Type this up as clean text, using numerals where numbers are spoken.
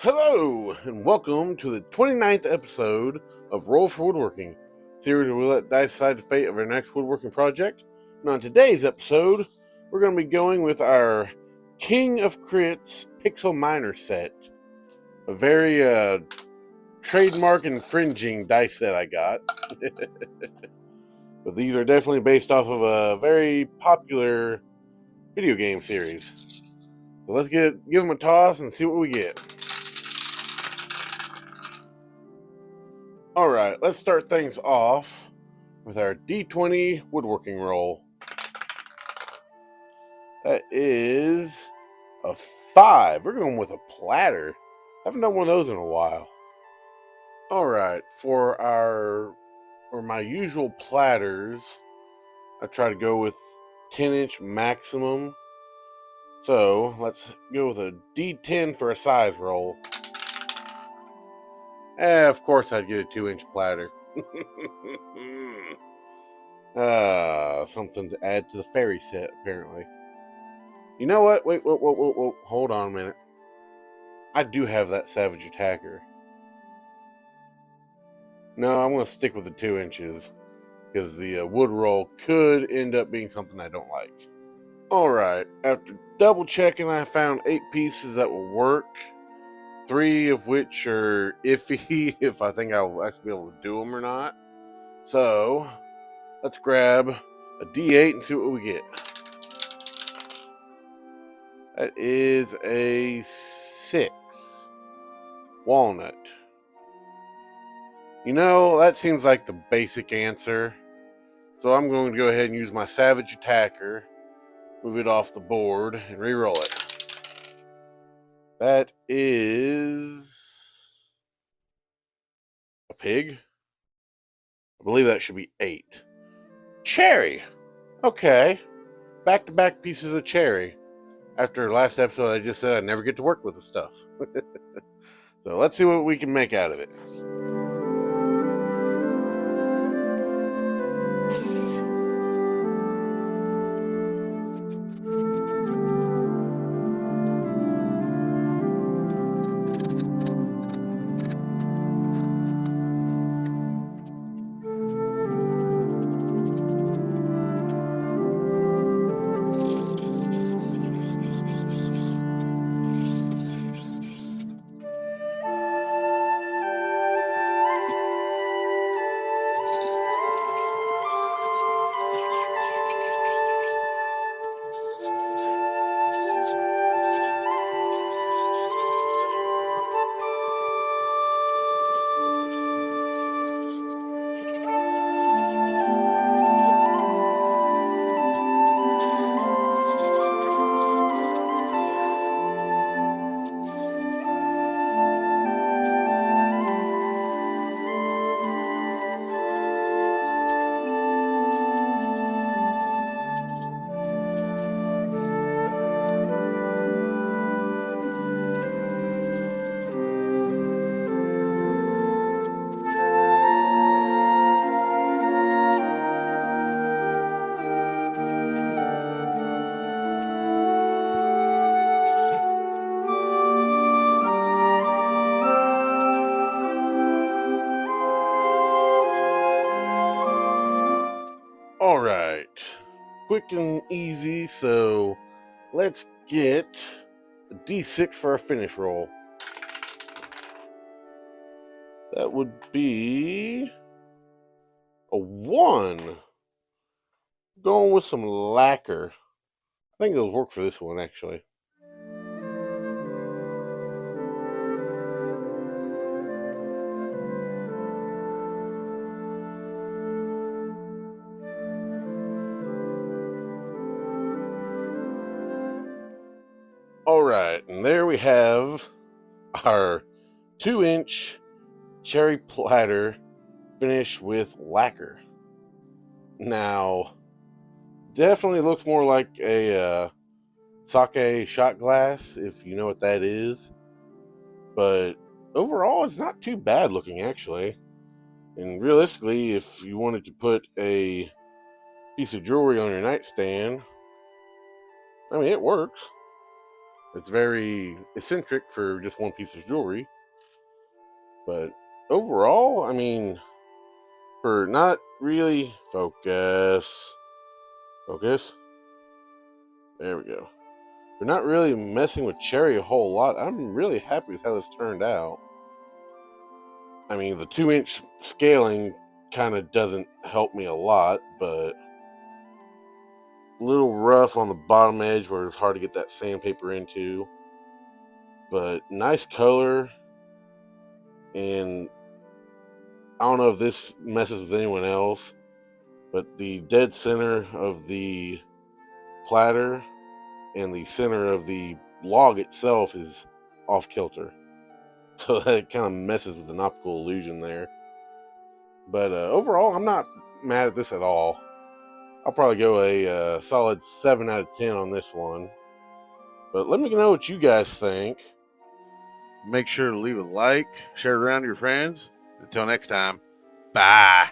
Hello, and welcome to the 29th episode of Roll for Woodworking, series where we let dice decide the fate of our next woodworking project. And on today's episode, we're going to be going with our King of Crits Pixel Miner set, a very trademark infringing dice set I got. But these are definitely based off of a very popular video game series. So let's give them a toss and see what we get. Alright, let's start things off with our D20 woodworking roll. That is a 5. We're going with a platter. Haven't done one of those in a while. Alright, for my usual platters, I try to go with 10-inch maximum. So let's go with a D10 for a size roll. Of course I'd get a 2-inch platter. Something to add to the fairy set, apparently. You know what? Wait, hold on a minute. I do have that Savage Attacker. No, I'm going to stick with the 2 inches, because the wood roll could end up being something I don't like. Alright, after double checking, I found 8 pieces that will work. 3 of which are iffy if I think I'll actually be able to do them or not. So, let's grab a D8 and see what we get. That is a 6. Walnut. You know, that seems like the basic answer. So I'm going to go ahead and use my Savage Attacker, move it off the board, and re-roll it. That is a pig. I believe that should be 8. Cherry. Okay. Back-to-back pieces of cherry. After last episode, I just said I never get to work with the stuff. So let's see what we can make out of it. Alright, quick and easy, so let's get a D6 for a finish roll. That would be a 1. Going with some lacquer. I think it'll work for this one, actually. Alright, and there we have our 2-inch cherry platter finished with lacquer. Now, definitely looks more like a sake shot glass, if you know what that is. But overall, it's not too bad looking, actually. And realistically, if you wanted to put a piece of jewelry on your nightstand, I mean, it works. It's very eccentric for just one piece of jewelry. But overall, I mean, for not really focus. There we go. For not really messing with Cherry a whole lot, I'm really happy with how this turned out. I mean, the 2-inch scaling kind of doesn't help me a lot, but a little rough on the bottom edge where it's hard to get that sandpaper into. But nice color, and I don't know if this messes with anyone else, but the dead center of the platter and the center of the log itself is off kilter. So that kind of messes with an optical illusion there. But overall, I'm not mad at this at all. I'll probably go a solid 7 out of 10 on this one. But let me know what you guys think. Make sure to leave a like, share it around to your friends. Until next time, bye.